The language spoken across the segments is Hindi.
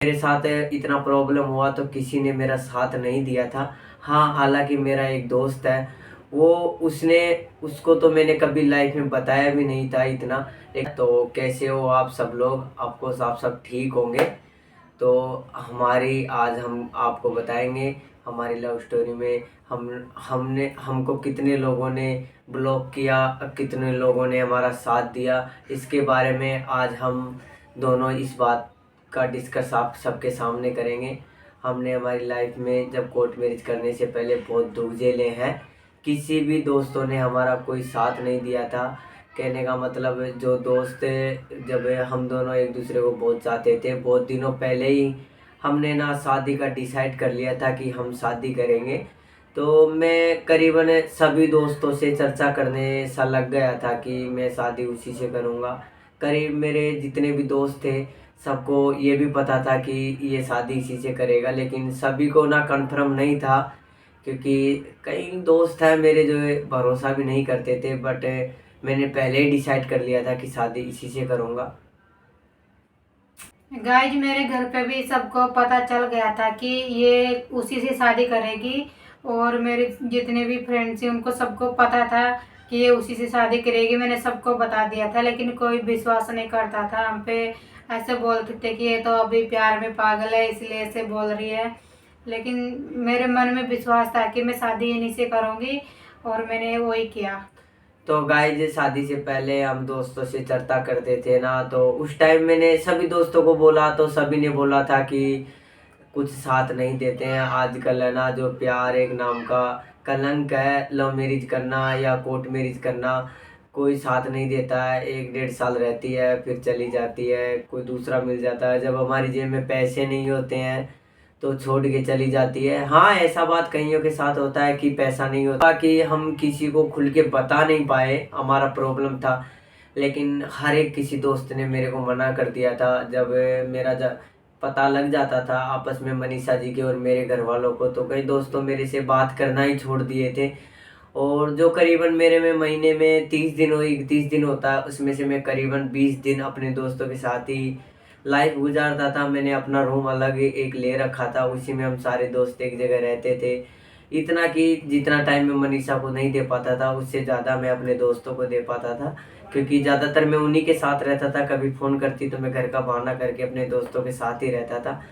मेरे साथ इतना प्रॉब्लम हुआ तो किसी ने मेरा साथ नहीं दिया था। हाँ, हालाँकि मेरा एक दोस्त है, वो उसने उसको तो मैंने कभी लाइफ़ में बताया भी नहीं था इतना। एक तो कैसे हो आप सब लोग? आपको आप सब ठीक होंगे। तो हमारी आज हम आपको बताएँगे हमारी लव स्टोरी में हमने हमको कितने लोगों ने ब्लॉक किया, कितने लोगों ने हमारा साथ दिया, इसके बारे में आज हम दोनों इस बात का डिस्कस आप सबके सामने करेंगे। हमने हमारी लाइफ में जब कोर्ट मैरिज करने से पहले बहुत दुःख झेले हैं। किसी भी दोस्तों ने हमारा कोई साथ नहीं दिया था। कहने का मतलब जो दोस्त जब हम दोनों एक दूसरे को बहुत चाहते थे, बहुत दिनों पहले ही हमने ना शादी का डिसाइड कर लिया था कि हम शादी करेंगे। तो मैं करीबन सभी दोस्तों से चर्चा करने सा लग गया था कि मैं शादी उसी से करूँगा। करीब मेरे जितने भी दोस्त थे, सबको ये भी पता था कि ये शादी इसी से करेगा, लेकिन सभी को ना कन्फर्म नहीं था, क्योंकि कई दोस्त हैं मेरे जो भरोसा भी नहीं करते थे, बट मैंने पहले ही डिसाइड कर लिया था कि शादी इसी से करूँगा। गाइज मेरे घर पे भी सबको पता चल गया था कि ये उसी से शादी करेगी। और मेरे जितने भी फ्रेंड्स हैं उनको सबको पता था कि ये उसी से शादी करेगी। मैंने सबको बता दिया था, लेकिन कोई विश्वास नहीं करता था हम पे। ऐसे बोलते थे कि ये तो अभी प्यार में पागल है इसलिए ऐसे बोल रही है। लेकिन मेरे मन में विश्वास था कि मैं शादी इन्हीं से करूँगी, और मैंने वही किया। तो गाइज शादी से पहले हम दोस्तों से चर्चा करते थे ना, तो उस टाइम मैंने सभी दोस्तों को बोला तो सभी ने बोला था कि कुछ साथ नहीं देते हैं। आजकल है ना, जो प्यार एक नाम का कलंक है, लव मैरिज करना या कोर्ट मैरिज करना, कोई साथ नहीं देता है। 1 डेढ़ साल रहती है फिर चली जाती है, कोई दूसरा मिल जाता है। जब हमारी जेब में पैसे नहीं होते हैं तो छोड़ के चली जाती है। हाँ, ऐसा बात कईयों के साथ होता है कि पैसा नहीं होता, कि हम किसी को खुल के बता नहीं पाए हमारा प्रॉब्लम था। लेकिन हर एक किसी दोस्त ने मेरे को मना कर दिया था। जब मेरा पता लग जाता था आपस में मनीषा जी के और मेरे घर वालों को, तो कई दोस्तों मेरे से बात करना ही छोड़ दिए थे। और जो करीबन मेरे में महीने में 30 दिन होता है, उसमें से मैं करीबन 20 दिन अपने दोस्तों के साथ ही लाइफ गुजारता था। मैंने अपना रूम अलग एक ले रखा था, उसी में हम सारे दोस्त एक जगह रहते थे। इतना कि जितना टाइम मैं मनीषा को नहीं दे पाता था, उससे ज़्यादा मैं अपने दोस्तों को दे पाता था, क्योंकि ज़्यादातर मैं उन्हीं के साथ रहता था। कभी फ़ोन करती तो मैं घर का बहाना करके अपने दोस्तों के साथ ही रहता था।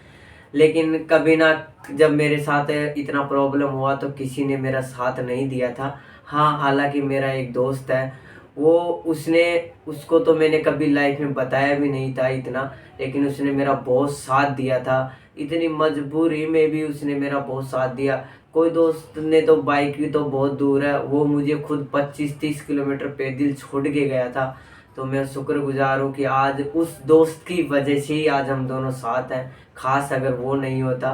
लेकिन कभी ना, जब मेरे साथ इतना प्रॉब्लम हुआ तो किसी ने मेरा साथ नहीं दिया था। हाँ, हालाँकि मेरा एक दोस्त है, वो उसने उसको तो मैंने कभी लाइफ़ में बताया भी नहीं था इतना, लेकिन उसने मेरा बहुत साथ दिया था। इतनी मजबूरी में भी उसने मेरा बहुत साथ दिया। कोई दोस्त ने तो बाइक भी तो बहुत दूर है, वो मुझे खुद 25-30 किलोमीटर पैदल छोड़ के गया था। तो मैं शुक्रगुज़ार हूँ कि आज उस दोस्त की वजह से ही आज हम दोनों साथ हैं। ख़ास अगर वो नहीं होता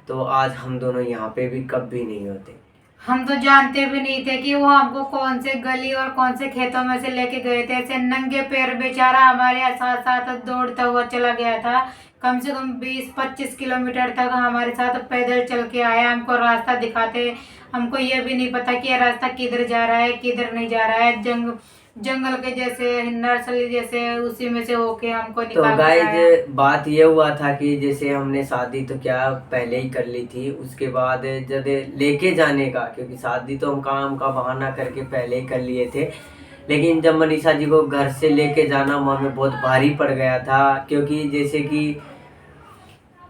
तो आज हम दोनों यहाँ पे भी कभी नहीं होते। हम तो जानते भी नहीं थे कि वो हमको कौन से गली और कौन से खेतों में से लेके गए थे। ऐसे नंगे पैर बेचारा हमारे साथ साथ दौड़ता हुआ चला गया था। कम से कम 20-25 किलोमीटर तक हमारे साथ पैदल चल के आया, हमको रास्ता दिखाते। हमको ये भी नहीं पता कि ये रास्ता किधर जा रहा है किधर नहीं जा रहा है। जंगल के जैसे नर्सरी जैसे उसी में से होके हमको तो निकाल कर गाइज आया। बात ये हुआ था कि जैसे हमने शादी तो क्या पहले ही कर ली थी, उसके बाद जब लेके जाने का, क्योंकि शादी तो हम काम का बहाना करके पहले ही कर लिए थे, लेकिन जब मनीषा जी को घर से लेके जाना वो हमें बहुत भारी पड़ गया था। क्योंकि जैसे कि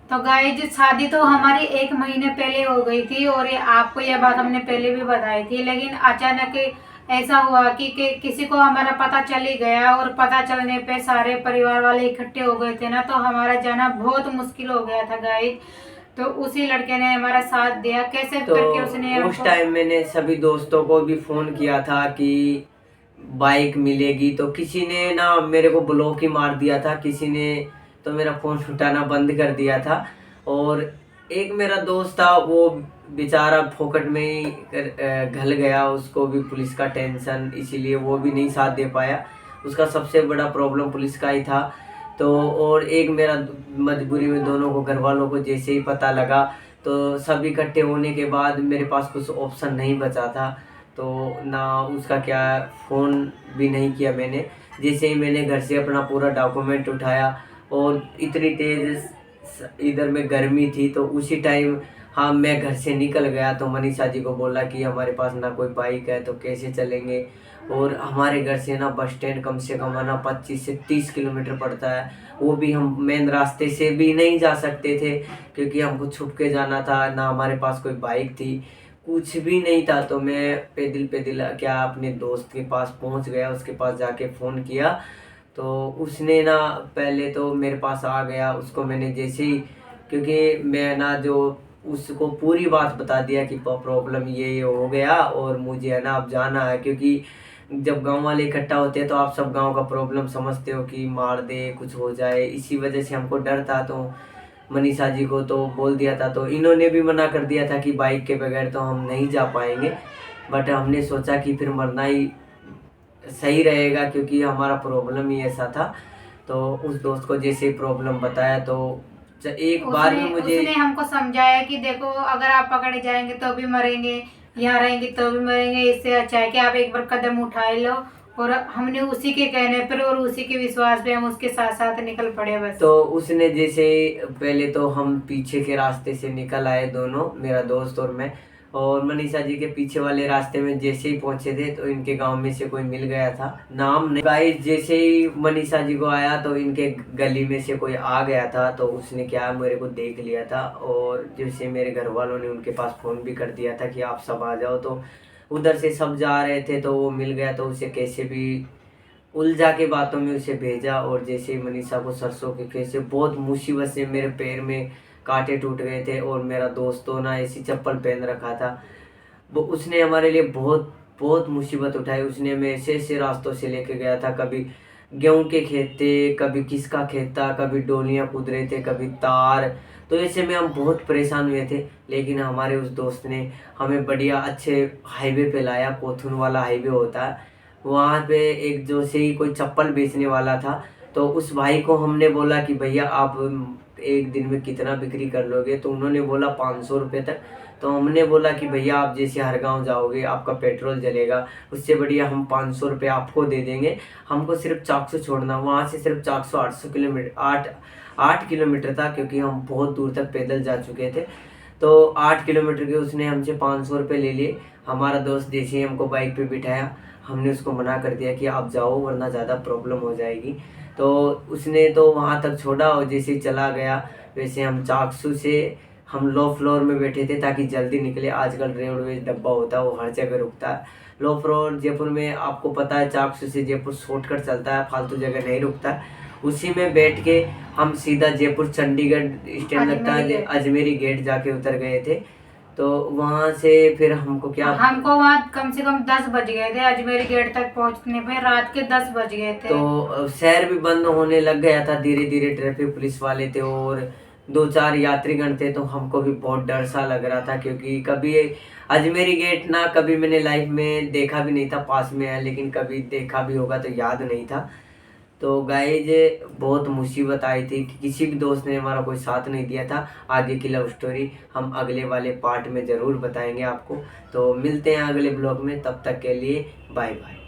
तो गाइज शादी तो हमारी 1 महीने पहले हो गई थी, और ये आपको यह बात हमने पहले भी बताई थी। लेकिन अचानक ऐसा हुआ कि किसी को हमारा पता चल ही गया, और पता चलने पे सारे परिवार वाले इकट्ठे हो गए थे ना, तो हमारा जाना बहुत मुश्किल हो गया था गाइज। तो उसी लड़के ने हमारा साथ दिया, कैसे तो करके उसने उस हमको। टाइम मैंने सभी दोस्तों को भी फ़ोन किया था कि बाइक मिलेगी, तो किसी ने ना मेरे को ब्लॉक ही मार दिया था, किसी ने तो मेरा फ़ोन उठाना बंद कर दिया था। और एक मेरा दोस्त था, वो बेचारा फोकट में ही घल गया, उसको भी पुलिस का टेंशन, इसीलिए वो भी नहीं साथ दे पाया। उसका सबसे बड़ा प्रॉब्लम पुलिस का ही था। तो और एक मेरा मजबूरी में दोनों को घर वालों को जैसे ही पता लगा, तो सब इकट्ठे होने के बाद मेरे पास कुछ ऑप्शन नहीं बचा था। तो ना उसका क्या, फ़ोन भी नहीं किया मैंने। जैसे ही मैंने घर से अपना पूरा डॉक्यूमेंट उठाया और इतनी तेज़ इधर में गर्मी थी, तो उसी टाइम हाँ मैं घर से निकल गया। तो मनीषा जी को बोला कि हमारे पास ना कोई बाइक है तो कैसे चलेंगे, और हमारे घर से ना बस स्टैंड कम से कम है ना 25 से 30 किलोमीटर पड़ता है। वो भी हम मेन रास्ते से भी नहीं जा सकते थे क्योंकि हमको छुप के जाना था, ना हमारे पास कोई बाइक थी, कुछ भी नहीं था। तो मैं पैदल पैदल क्या अपने दोस्त के पास पहुंच गया, उसके पास जाके फ़ोन किया। तो उसने ना पहले तो मेरे पास आ गया, उसको मैंने जैसे ही, क्योंकि मैं ना जो उसको पूरी बात बता दिया कि प्रॉब्लम ये हो गया और मुझे है ना अब जाना है, क्योंकि जब गांव वाले इकट्ठा होते हैं तो आप सब गांव का प्रॉब्लम समझते हो कि मार दे कुछ हो जाए, इसी वजह से हमको डर था। तो मनीषा जी को तो बोल दिया था, तो इन्होंने भी मना कर दिया था कि बाइक के बगैर तो हम नहीं जा पाएंगे। बट हमने सोचा कि फिर मरना ही सही रहेगा क्योंकि हमारा प्रॉब्लम ही ऐसा था। तो उस दोस्त को जैसे प्रॉब्लम बताया तो एक बार में मुझे उसने हमको समझाया कि देखो अगर आप पकड़े जाएंगे तो भी मरेंगे, यहाँ रहेंगे तो भी मरेंगे, इससे अच्छा है कि आप एक बार कदम उठा लो। और हमने उसी के कहने पर और उसी के विश्वास पे हम उसके साथ साथ निकल पड़े बस। तो उसने जैसे पहले तो हम पीछे के रास्ते से निकल आए दोनों, मेरा दोस्त और मैं, और मनीषा जी के पीछे वाले रास्ते में जैसे ही पहुंचे थे तो इनके गांव में से कोई मिल गया था, नाम नहीं गाइस। जैसे ही मनीषा जी को आया तो इनके गली में से कोई आ गया था, तो उसने क्या मेरे को देख लिया था, और जैसे मेरे घर वालों ने उनके पास फ़ोन भी कर दिया था कि आप सब आ जाओ। तो उधर से सब जा रहे थे तो वो मिल गया, तो उसे कैसे भी उलझा के बातों में उसे भेजा। और जैसे ही मनीषा को सरसों के खेत से बहुत मुसीबत से मेरे पैर में कांटे टूट गए थे, और मेरा दोस्त तो ना ऐसी चप्पल पहन रखा था, वो उसने हमारे लिए बहुत बहुत मुसीबत उठाई। उसने हमें ऐसे ऐसे रास्तों से लेके गया था, कभी गेहूं के खेत थे, कभी किसका खेत था, कभी डोलियां कूद रहे थे, कभी तार। तो ऐसे में हम बहुत परेशान हुए थे, लेकिन हमारे उस दोस्त ने हमें बढ़िया अच्छे हाईवे पे लाया, कोथून वाला हाईवे होता है वहाँ पे। एक जो से ही कोई चप्पल बेचने वाला था, तो उस भाई को हमने बोला कि भैया आप एक दिन में कितना बिक्री कर लोगे, तो उन्होंने बोला 500 रुपये तक। तो हमने बोला कि भैया आप जैसे हर गांव जाओगे आपका पेट्रोल जलेगा, उससे बढ़िया हम 500 रुपये आपको दे देंगे, हमको सिर्फ 400 छोड़ना। वहाँ से सिर्फ 400 800 किलोमीटर 8 किलोमीटर था, क्योंकि हम बहुत दूर तक पैदल जा चुके थे। तो 8 किलोमीटर के उसने हमसे 500 रुपये ले लिए। हमारा दोस्त जैसे ही हमको बाइक पे बिठाया, हमने उसको मना कर दिया कि आप जाओ वरना ज़्यादा प्रॉब्लम हो जाएगी। तो उसने तो वहाँ तक छोड़ा, और जैसे ही चला गया वैसे हम चाकसू से हम लो फ्लोर में बैठे थे ताकि जल्दी निकले। आजकल रोडवेज डब्बा होता है वो हर जगह रुकता है। लो फ्लोर जयपुर में आपको पता है, चाकसू से जयपुर शॉर्टकट चलता है, फालतू जगह नहीं रुकता। उसी में बैठ के हम सीधा जयपुर चंडीगढ़ स्टैंड लगता है, अजमेरी गेट जाके उतर गए थे। तो वहाँ से फिर हमको वहाँ कम से कम 10 बज गए थे, अजमेरी गेट तक पहुँचने पे रात के 10 बज गए थे। तो शहर भी बंद होने लग गया था धीरे धीरे, ट्रैफिक पुलिस वाले थे और 2-4 यात्रीगण थे। तो हमको भी बहुत डर सा लग रहा था, क्योंकि कभी अजमेरी गेट ना कभी मैंने लाइफ में देखा भी नहीं था, पास में है लेकिन कभी देखा भी होगा तो याद नहीं था। तो गाइज बहुत मुसीबत आई थी कि किसी भी दोस्त ने हमारा कोई साथ नहीं दिया था। आगे की लव स्टोरी हम अगले वाले पार्ट में ज़रूर बताएंगे आपको। तो मिलते हैं अगले ब्लॉग में, तब तक के लिए बाय बाय।